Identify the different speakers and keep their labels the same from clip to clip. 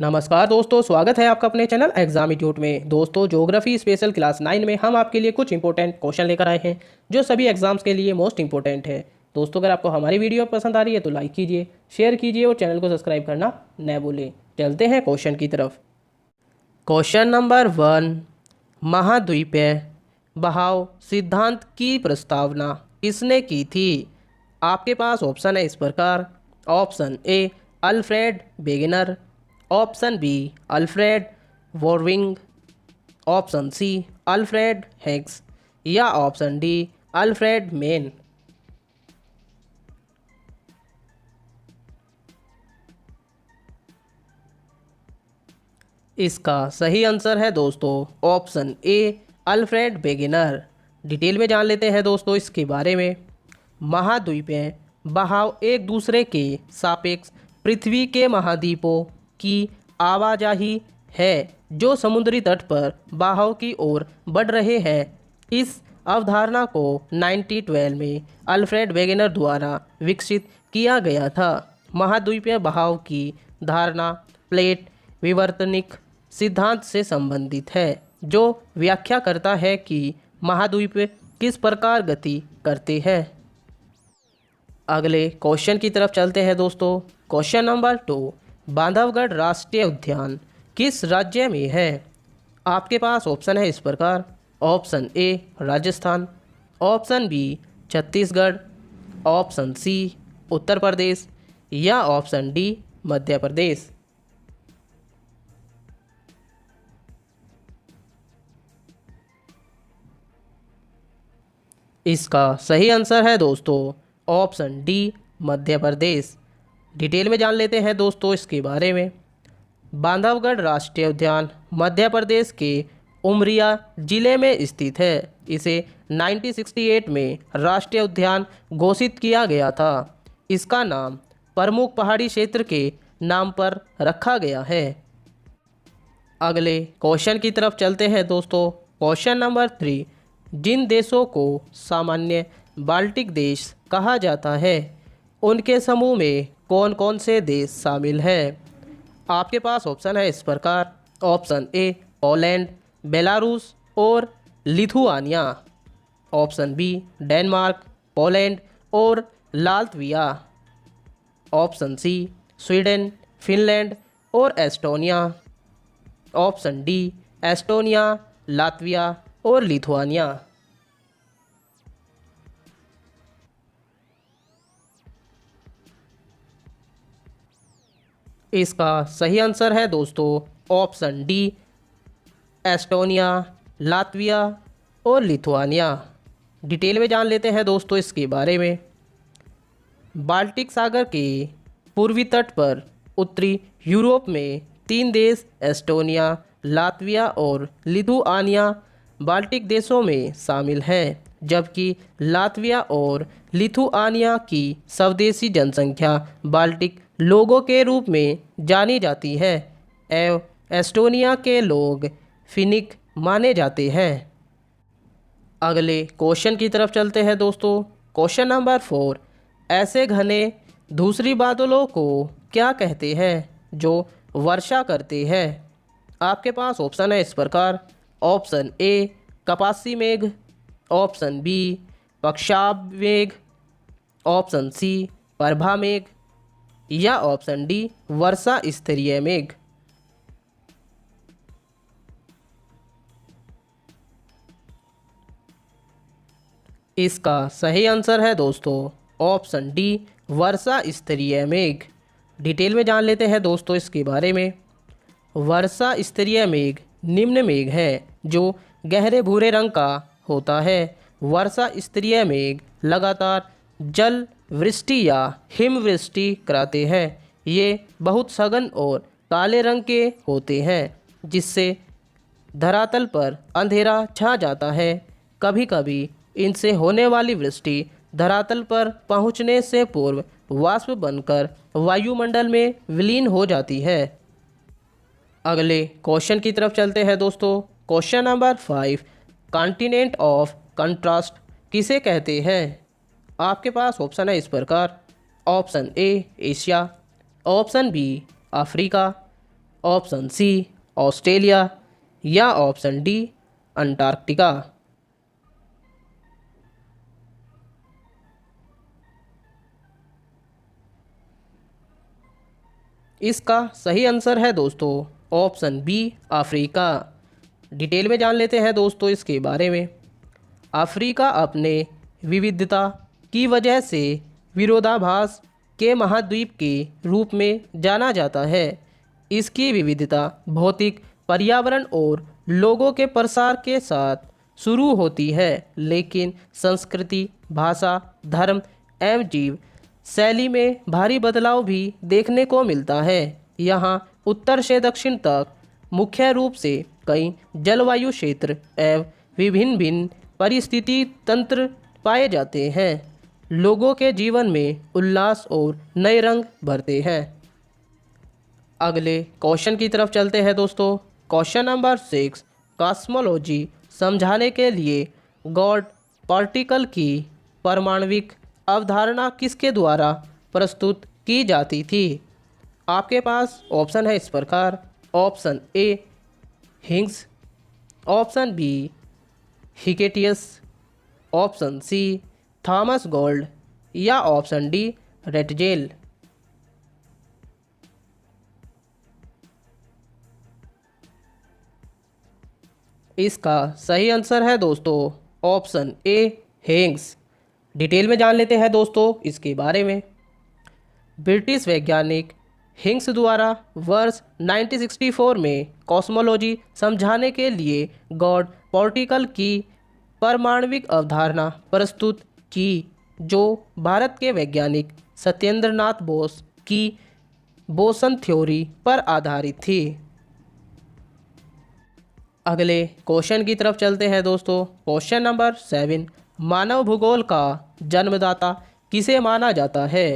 Speaker 1: नमस्कार दोस्तों, स्वागत है आपका अपने चैनल एग्जाम ट्यूट में। दोस्तों, ज्योग्राफी स्पेशल क्लास 9 में हम आपके लिए कुछ इंपॉर्टेंट क्वेश्चन लेकर आए हैं जो सभी एग्जाम्स के लिए मोस्ट इंपॉर्टेंट है। दोस्तों, अगर आपको हमारी वीडियो पसंद आ रही है तो लाइक कीजिए, शेयर कीजिए और चैनल को सब्सक्राइब करना न भूलें। चलते हैं क्वेश्चन की तरफ। क्वेश्चन नंबर 1, महाद्वीपीय बहाव सिद्धांत की प्रस्तावना किसने की थी? आपके पास ऑप्शन है इस प्रकार। ऑप्शन ए Alfred Wegener, option B Alfred वॉरविंग, ऑप्शन सी अल्फ्रेड हेग्स या ऑप्शन डी अल्फ्रेड मेन। इसका सही आंसर है दोस्तों ऑप्शन ए अल्फ्रेड वेगनर। डिटेल में जान लेते हैं दोस्तों इसके बारे में। महाद्वीपीय बहाव एक दूसरे के सापेक्ष पृथ्वी के महाद्वीपों की आवाजाही है जो समुद्री तट पर बहाव की ओर बढ़ रहे हैं। इस अवधारणा को 1912 में अल्फ्रेड वेगनर द्वारा विकसित किया गया था। महाद्वीपीय बहाव की धारणा प्लेट विवर्तनिक सिद्धांत से संबंधित है जो व्याख्या करता है कि महाद्वीप किस प्रकार गति करते हैं। अगले क्वेश्चन की तरफ चलते हैं दोस्तों। क्वेश्चन नंबर 2, बांधवगढ़ राष्ट्रीय उद्यान किस राज्य में है? आपके पास ऑप्शन है इस प्रकार। Option A Rajasthan, option B Chhattisgarh, option C Uttar Pradesh या ऑप्शन डी मध्य प्रदेश। इसका सही आंसर है दोस्तों option D Madhya Pradesh. Detail में जान लेते हैं दोस्तों इसके बारे में। बांधवगढ़ राष्ट्रीय उद्यान मध्य प्रदेश के उमरिया जिले में स्थित है। इसे 1968 में राष्ट्रीय उद्यान घोषित किया गया था। इसका नाम प्रमुख पहाड़ी क्षेत्र के नाम पर रखा गया है। अगले क्वेश्चन की तरफ चलते हैं दोस्तों। क्वेश्चन नंबर 3, जिन देशों को सामान्य बाल्टिक देश कहा जाता है उनके समूह में कौन कौन से देश शामिल हैं? आपके पास ऑप्शन है इस प्रकार। ऑप्शन ए पोलैंड, बेलारूस और Lithuania, option B Denmark, Poland और Latvia, option C Sweden, Finland और Estonia, option D Estonia, Latvia और लिथुआनिया। इसका सही आंसर है दोस्तों ऑप्शन डी एस्टोनिया, लात्विया और लिथुआनिया। डिटेल में जान लेते हैं दोस्तों इसके बारे में। बाल्टिक सागर के पूर्वी तट पर उत्तरी यूरोप में 3 देश एस्टोनिया, लात्विया और लिथुआनिया बाल्टिक देशों में शामिल हैं, जबकि लात्विया और लिथुआनिया की स्वदेशी जनसंख्या बाल्टिक लोगों के रूप में जानी जाती है एवं एस्टोनिया के लोग फिनिक माने जाते हैं। अगले क्वेश्चन की तरफ चलते हैं दोस्तों। क्वेश्चन नंबर 4, ऐसे घने धूसरी बादलों को क्या कहते हैं जो वर्षा करते हैं? आपके पास ऑप्शन है इस प्रकार। ऑप्शन ए कपासी मेघ, ऑप्शन बी पक्षाब मेघ, ऑप्शन सी प्रभा मेघ या ऑप्शन डी वर्षा स्तरीय मेघ। इसका सही आंसर है दोस्तों ऑप्शन डी वर्षा स्तरीय मेघ। डिटेल में जान लेते हैं दोस्तों इसके बारे में। वर्षा स्तरीय मेघ निम्न मेघ है जो गहरे भूरे रंग का होता है। वर्षा स्तरीय मेघ लगातार जल वृष्टि या हिमवृष्टि कराते हैं। ये बहुत सघन और काले रंग के होते हैं जिससे धरातल पर अंधेरा छा जाता है। कभी कभी इनसे होने वाली वृष्टि धरातल पर पहुंचने से पूर्व वाष्प बनकर वायुमंडल में विलीन हो जाती है। अगले क्वेश्चन की तरफ चलते हैं दोस्तों। Question number 5, continent of contrast किसे कहते हैं? आपके पास ऑप्शन है इस प्रकार। Option a Asia, option b Africa, option c Australia या ऑप्शन डी अंटार्कटिका। इसका सही आंसर है दोस्तों ऑप्शन बी अफ्रीका। डिटेल में जान लेते हैं दोस्तों इसके बारे में। अफ्रीका अपने विविधता की वजह से विरोधाभास के महाद्वीप के रूप में जाना जाता है। इसकी विविधता भौतिक पर्यावरण और लोगों के प्रसार के साथ शुरू होती है, लेकिन संस्कृति, भाषा, धर्म एवं जीव शैली में भारी बदलाव भी देखने को मिलता है। यहाँ उत्तर से दक्षिण तक मुख्य रूप से कई जलवायु क्षेत्र एवं विभिन्न भिन्न परिस्थिति तंत्र पाए जाते हैं। लोगों के जीवन में उल्लास और नए रंग भरते हैं। अगले क्वेश्चन की तरफ चलते हैं दोस्तों। क्वेश्चन नंबर 6, कॉस्मोलॉजी समझाने के लिए गॉड पार्टिकल की परमाणविक अवधारणा किसके द्वारा प्रस्तुत की जाती थी। आपके पास ऑप्शन है इस प्रकार। Option a Higgs, option b Hecataeus, option c Thomas Gold या ऑप्शन डी रेटजेल। इसका सही आंसर है दोस्तों ऑप्शन ए हिग्स। डिटेल में जान लेते हैं दोस्तों इसके बारे में। ब्रिटिश वैज्ञानिक हिग्स द्वारा वर्ष 1964 में कॉस्मोलॉजी समझाने के लिए गॉड पार्टिकल की परमाणविक अवधारणा प्रस्तुत की, जो भारत के वैज्ञानिक सत्येंद्र नाथ बोस की बोसन थ्योरी पर आधारित थी। अगले क्वेश्चन की तरफ चलते हैं दोस्तों। क्वेश्चन नंबर 7, मानव भूगोल का जन्मदाता किसे माना जाता है।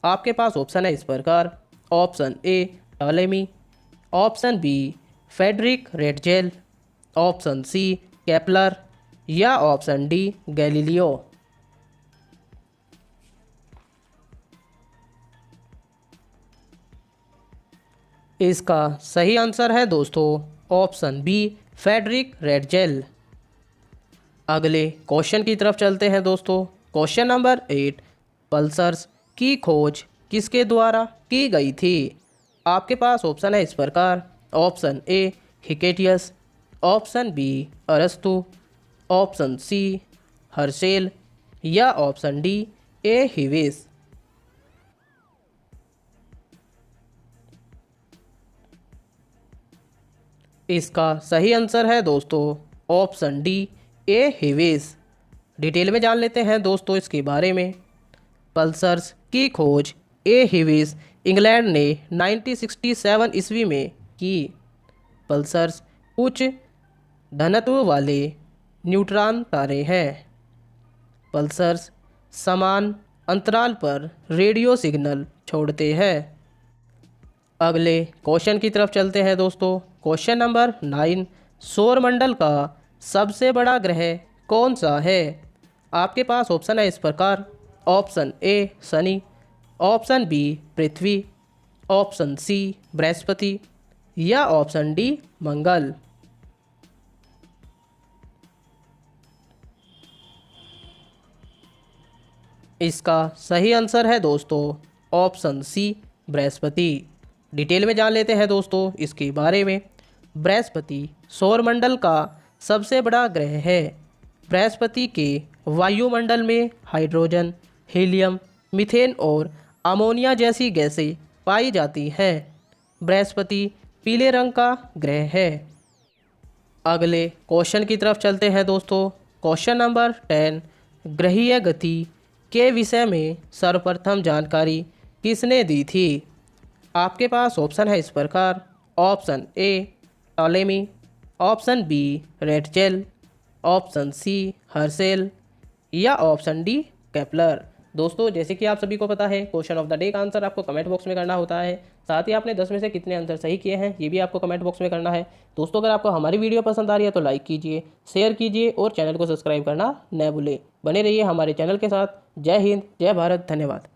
Speaker 1: आपके पास ऑप्शन है इस प्रकार। Option a Ptolemy, option b Friedrich Ratzel, option c Kepler या ऑप्शन डी गैलीलियो। इसका सही आंसर है दोस्तों ऑप्शन बी फ्रेडरिक रेटजेल। अगले क्वेश्चन की तरफ चलते हैं दोस्तों। क्वेश्चन नंबर 8, पल्सर्स की खोज किसके द्वारा की गई थी। आपके पास ऑप्शन है इस प्रकार। Option a Hecataeus, option b अरस्तु, ऑप्शन सी हर्शेल या ऑप्शन डी ए हिविस। इसका सही आंसर है दोस्तों ऑप्शन डी ए हिविस। डिटेल में जान लेते हैं दोस्तों इसके बारे में। पल्सर्स की खोज ए हिविस इंग्लैंड ने 1967 ईस्वी में की। पल्सर्स उच्च घनत्व वाले न्यूट्रॉन तारे हैं। पल्सर्स समान अंतराल पर रेडियो सिग्नल छोड़ते हैं। अगले क्वेश्चन की तरफ चलते हैं दोस्तों। क्वेश्चन नंबर 9, सौरमंडल का सबसे बड़ा ग्रह कौन सा है। आपके पास ऑप्शन है इस प्रकार। ऑप्शन ए शनि, ऑप्शन बी पृथ्वी, ऑप्शन सी बृहस्पति या ऑप्शन डी मंगल। इसका सही आंसर है दोस्तों ऑप्शन सी बृहस्पति। डिटेल में जान लेते हैं दोस्तों इसके बारे में। बृहस्पति सौरमंडल का सबसे बड़ा ग्रह है। बृहस्पति के वायुमंडल में हाइड्रोजन, हीलियम, मीथेन और अमोनिया जैसी गैसें पाई जाती हैं। बृहस्पति पीले रंग का ग्रह है। अगले क्वेश्चन की तरफ चलते हैं दोस्तों। क्वेश्चन नंबर 10, ग्रहीय गति के विषय में सर्वप्रथम जानकारी किसने दी थी। आपके पास ऑप्शन है इस प्रकार। Option a Ptolemy, option b Ratzel, option c Herschel या ऑप्शन डी केपलर। दोस्तों जैसे कि आप सभी को पता है, क्वेश्चन ऑफ द डे का आंसर आपको कमेंट बॉक्स में करना होता है। साथ ही आपने 10 में से कितने आंसर सही किए हैं ये भी आपको कमेंट बॉक्स में करना है। दोस्तों अगर आपको हमारी वीडियो पसंद आ रही है तो लाइक कीजिए, शेयर कीजिए और चैनल को सब्सक्राइब करना न भूलें। बने रहिए हमारे चैनल के साथ। जय हिंद, जय भारत, धन्यवाद।